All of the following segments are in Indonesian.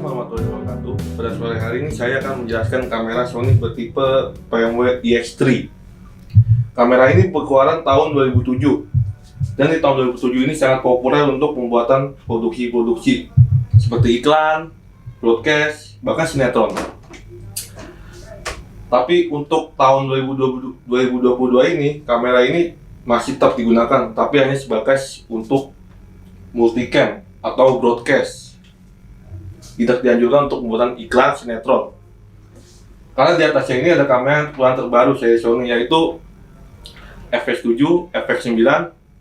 warahmatullahi wabarakatuh. Pada sore hari ini saya akan menjelaskan kamera Sony bertipe PMW EX3. Kamera ini berkeluaran tahun 2007 dan di tahun 2007 ini sangat populer untuk pembuatan produksi-produksi seperti iklan, broadcast, bahkan sinetron. Tapi untuk tahun 2022 ini kamera ini masih tetap digunakan, tapi hanya sebagai untuk multicam atau broadcast. Tidak dianjurkan untuk pembuatan iklan sinetron. Karena di atasnya ini ada kamera yang terbaru dari Sony, yaitu FX7, FX9,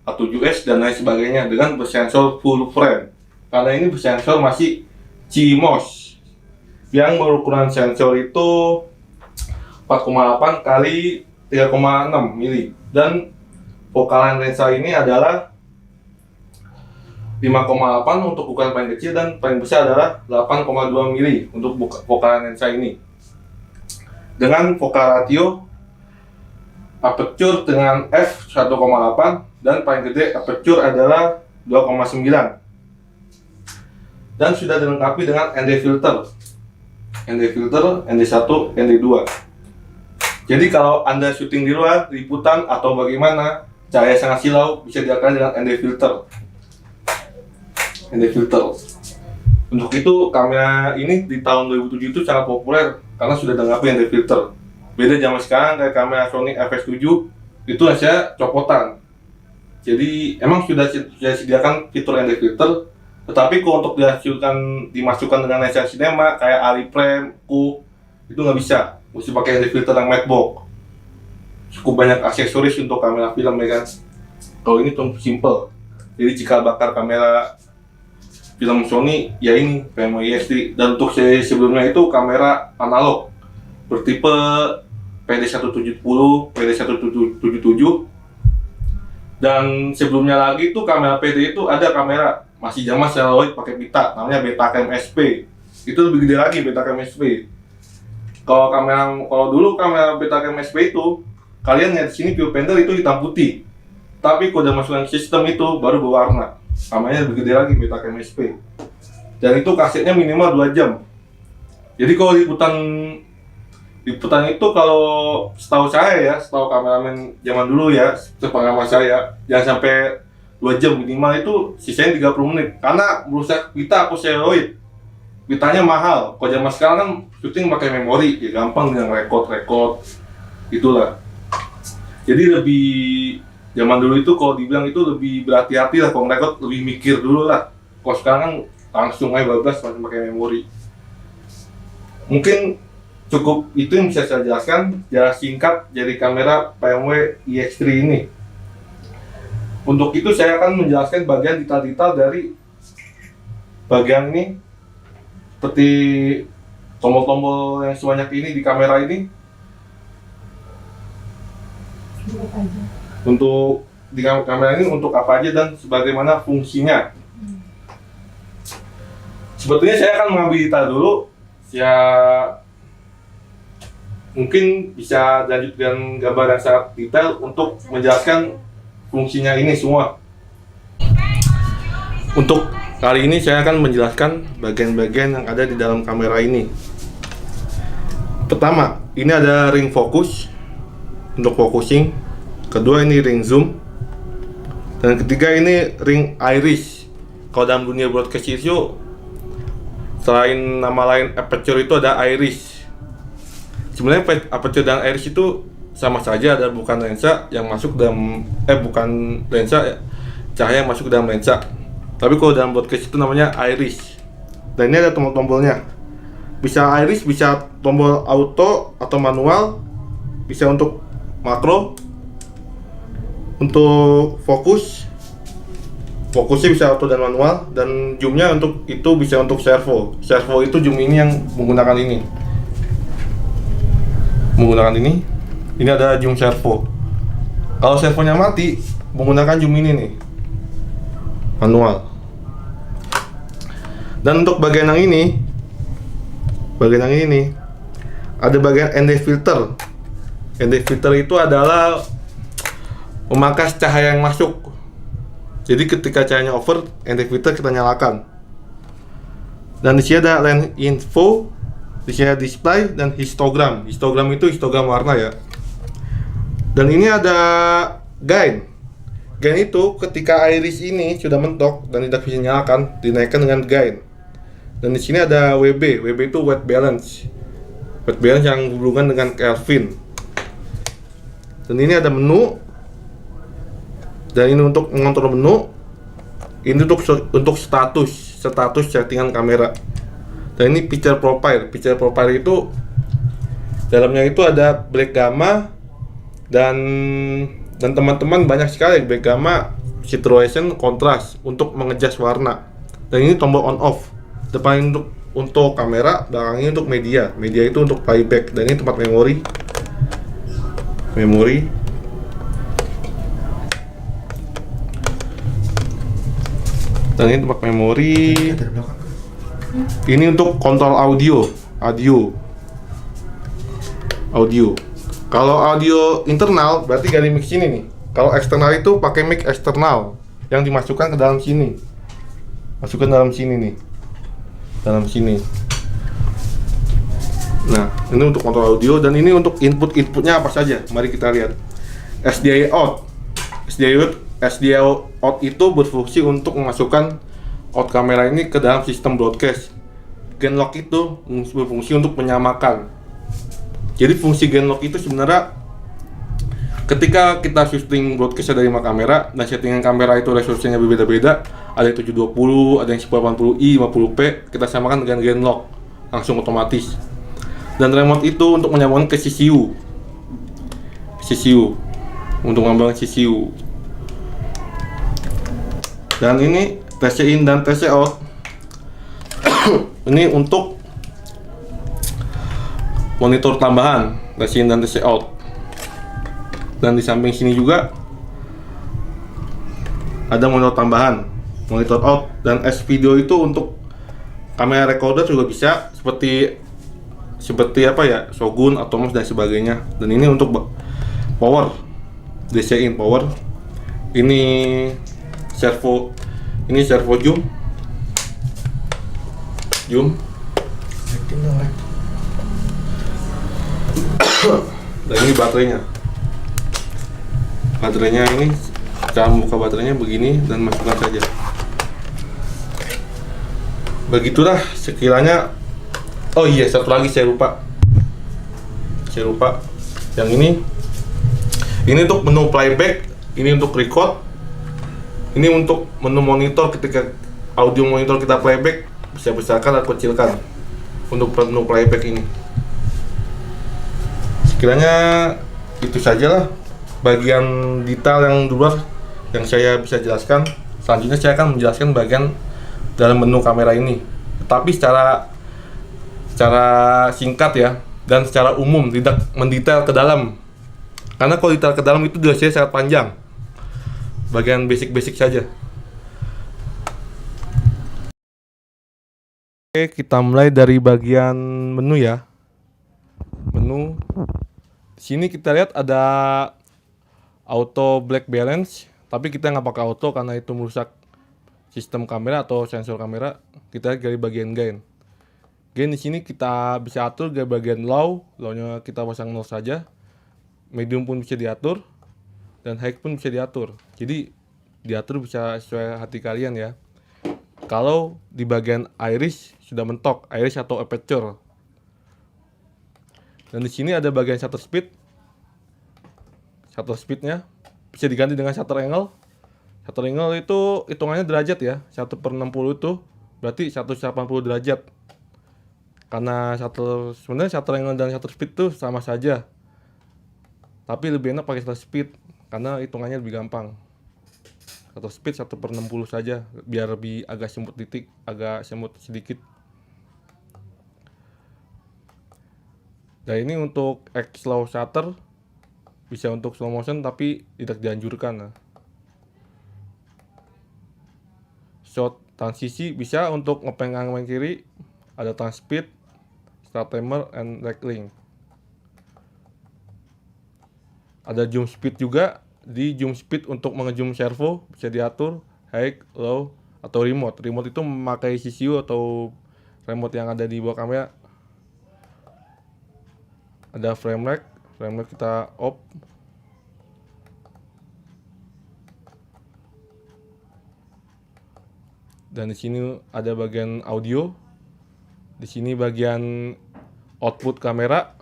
A7S dan lain sebagainya dengan bersensor full frame. Karena ini bersensor masih CMOS yang berukuran sensor itu 4,8 kali 3,6 mili dan focal lensa ini adalah 5,8 untuk ukuran paling kecil dan paling besar adalah 8,2 mili untuk focal lensa ini. Dengan focal ratio aperture dengan f1,8 dan paling gede aperture adalah 2,9. Dan sudah dilengkapi dengan ND filter, ND1, ND2. Jadi kalau Anda syuting di luar, liputan atau bagaimana, cahaya sangat silau bisa dilakukan dengan ND filter. Untuk itu kamera ini di tahun 2007 itu sangat populer karena sudah dilengkapi ND filter. Beda zaman sekarang kayak kamera Sony FX7 itu hasilnya copotan. Jadi emang sudah disediakan fitur ND filter, tetapi kalau untuk dimasukkan dengan lensa sinema kayak Aliprem, Q itu nggak bisa. Mesti pakai ND filter yang matte box. Cukup banyak aksesoris untuk kamera film ya kan. Kalau ini tuh simple. Jadi jika bakar kamera film Sony ya ini PMW EX3, dan untuk seri sebelumnya itu kamera analog bertipe PD170, PD177, dan sebelumnya lagi itu kamera PD itu ada kamera masih zaman celluloid pakai pita namanya Betacam SP. Itu lebih gede lagi Betacam SP. Kalau dulu kamera Betacam SP itu kalian lihat di sini viewfinder itu hitam putih. Tapi kalau udah masukkan sistem itu baru berwarna. Kameranya lebih gede lagi Betacam SP. Dan itu kasetnya minimal 2 jam. Jadi kalau liputan itu kalau setahu kameramen zaman dulu ya, sepengalaman saya, jangan sampai 2 jam minimal, itu sisanya 30 menit. Karena merusak pita atau celluloid. Pitanya mahal. Kalau zaman sekarang kan syuting pakai memori, ya gampang dengan record itulah. Jadi zaman dulu itu kalau dibilang itu lebih berhati-hati lah, kalau record lebih mikir dulu lah. Kalau sekarang kan langsung aja bablas pakai memori. Mungkin cukup itu yang bisa saya jelaskan secara singkat dari kamera PMW EX3 ini. Untuk itu saya akan menjelaskan bagian detail-detail dari bagian ini, seperti tombol-tombol yang sebanyak ini di kamera ini. Untuk di kamera ini untuk apa aja dan sebagaimana fungsinya. Sebetulnya saya akan mengambil detail dulu. Ya mungkin bisa lanjut dengan gambar yang sangat detail untuk menjelaskan fungsinya ini semua. Untuk kali ini saya akan menjelaskan bagian-bagian yang ada di dalam kamera ini. Pertama, ini ada ring focus untuk focusing. Kedua ini ring zoom. Dan ketiga ini ring iris. Kalau dalam dunia broadcast itu selain nama lain aperture itu ada iris. Sebenarnya aperture dan iris itu sama saja, ada bukan lensa yang masuk dalam bukan lensa cahaya yang masuk ke dalam lensa. Tapi kalau dalam broadcast itu namanya iris. Dan ini ada tombol-tombolnya. Bisa iris, bisa tombol auto atau manual, bisa untuk makro, untuk fokusnya bisa auto dan manual, dan zoomnya untuk itu bisa untuk servo itu zoom ini yang menggunakan ini ada zoom servo. Kalau servonya mati menggunakan zoom ini nih manual. Dan untuk bagian yang ini nih ada bagian ND filter. ND filter itu adalah memangkas cahaya yang masuk. Jadi ketika cahayanya over, ND filter kita nyalakan. Dan di sini ada lens info, di sini ada display dan histogram. Histogram itu histogram warna ya. Dan ini ada gain. Gain itu ketika iris ini sudah mentok dan tidak bisa nyalakan, dinaikkan dengan gain. Dan di sini ada WB. WB itu white balance. White balance yang berhubungan dengan Kelvin. Dan ini ada menu. Dan ini untuk mengontrol menu. Ini untuk status settingan kamera. Dan ini picture profile. Picture profile itu dalamnya itu ada black gamma dan teman-teman banyak sekali black gamma, saturation, kontras untuk mengejas warna. Dan ini tombol on off. Depan untuk kamera, belakangnya untuk media. Media itu untuk playback. Dan ini tempat memori. Dan ini tempat memori. Ini untuk kontrol audio. Kalau audio internal berarti dari mic sini nih. Kalau eksternal itu pakai mic eksternal yang dimasukkan ke dalam sini. Masukkan dalam sini nih. Dalam sini. Nah, ini untuk kontrol audio dan ini untuk inputnya apa saja. Mari kita lihat. SDI out. SDI out itu berfungsi untuk memasukkan out kamera ini ke dalam sistem broadcast. Gain lock itu berfungsi untuk menyamakan. Jadi fungsi gain lock itu sebenarnya ketika kita syuting broadcast dari 5 kamera dan settingan kamera itu resolusinya berbeda-beda, ada yang 720, ada yang 1080i, 50p, kita samakan dengan gain lock langsung otomatis. Dan remote itu untuk menyambungkan ke CCU untuk menambahkan CCU. Dan ini TC in dan TC out. Ini untuk monitor tambahan TC in dan TC out. Dan di samping sini juga ada monitor tambahan, monitor out. Dan S video itu untuk kamera recorder juga bisa seperti apa ya, Shogun, Atomos dan sebagainya. Dan ini untuk power, DC in power. Ini servo zoom. Dan ini baterainya ini cara membuka baterainya begini dan masukkan saja. Begitulah sekiranya. Oh iya, satu lagi saya lupa. Yang ini untuk menu playback, ini untuk record, ini untuk menu monitor. Ketika audio monitor kita playback, bisa besarkan atau kecilkan untuk menu playback ini. Sekiranya itu sajalah bagian detail yang luar yang saya bisa jelaskan. Selanjutnya saya akan menjelaskan bagian dalam menu kamera ini, tetapi secara singkat ya, dan secara umum, tidak mendetail ke dalam. Karena kalau detail ke dalam itu durasinya sangat panjang. Bagian basic saja. Oke, kita mulai dari bagian menu ya. Menu. Di sini kita lihat ada auto black balance, tapi kita nggak pakai auto karena itu merusak sistem kamera atau sensor kamera. Kita lihat dari bagian gain. Gain di sini kita bisa atur dari bagian low-nya kita pasang 0 saja. Medium pun bisa diatur dan high pun bisa diatur. Jadi diatur bisa sesuai hati kalian ya. Kalau di bagian iris sudah mentok, iris atau aperture. Dan di sini ada bagian shutter speed. Shutter speednya bisa diganti dengan shutter angle. Shutter angle itu hitungannya derajat ya. 1/60 itu berarti 180 derajat. Karena sebenarnya shutter angle dan shutter speed itu sama saja. Tapi lebih enak pakai shutter speed karena hitungannya lebih gampang. Shutter speed 1/60 saja biar lebih agak semut sedikit. Dan ini untuk slow shutter, bisa untuk slow motion tapi tidak dianjurkan. Shot transisi bisa untuk ngepeng kanan kiri, ada trans speed, start timer, and regling. Ada zoom speed juga. Di zoom speed untuk mengezoom servo bisa diatur high, low, atau remote. Remote itu memakai CCU atau remote yang ada di bawah kamera. Ada frame rate kita off. Dan di sini ada bagian audio. Di sini bagian output kamera.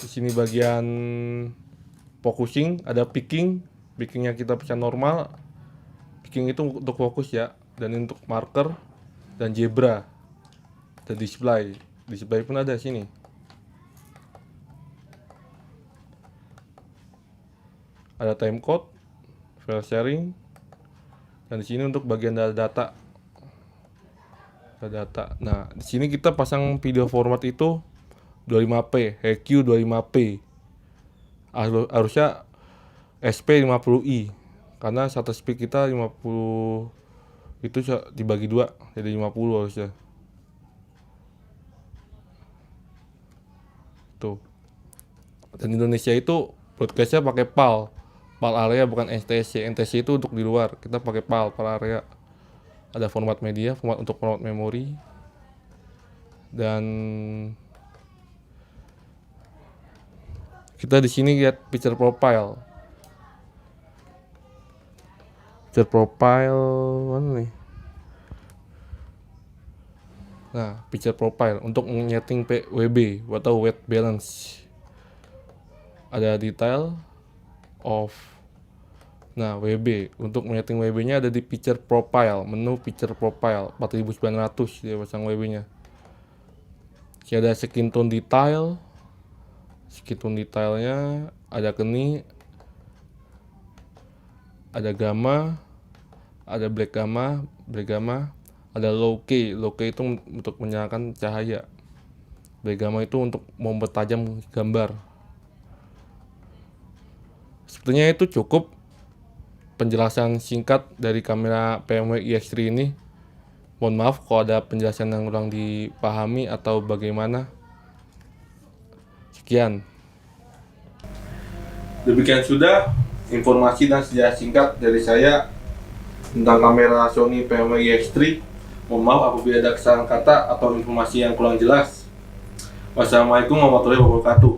Di sini bagian focusing, ada picking. Pickingnya kita pesan normal. Picking itu untuk fokus ya. Dan untuk marker dan zebra. Ada display. Display pun ada sini. Ada timecode, file sharing. Dan di sini untuk bagian data. Nah, di sini kita pasang video format itu 25p, EQ 25p. Harusnya SP 50i. Karena shutter speed kita 50 itu dibagi 2, jadi 50 harusnya. Tuh. Dan Indonesia itu broadcastnya pakai PAL area bukan NTSC. NTSC itu untuk di luar, kita pakai PAL area. Ada format media, format untuk format memori, dan kita di sini lihat picture profile. Picture profile mana nih? Nah, picture profile untuk menyeting WB atau white balance. Ada detail off. Nah, WB untuk menyeting WB-nya ada di picture profile, menu picture profile 4900 dia pasang WB-nya. Sini ada skin tone detail. Skin tone detailnya ada keni, ada gamma, ada black gamma, ada low key. Low key itu untuk menyalakan cahaya. Black gamma itu untuk mempertajam gambar. Sepertinya itu cukup penjelasan singkat dari kamera PMW iX3 ini. Mohon maaf kalau ada penjelasan yang kurang dipahami atau bagaimana. Sekian. Demikian sudah informasi dan sejarah singkat dari saya tentang kamera Sony PMW iX3. Mohon maaf apabila ada kesalahan kata atau informasi yang kurang jelas. Wassalamualaikum warahmatullahi wabarakatuh.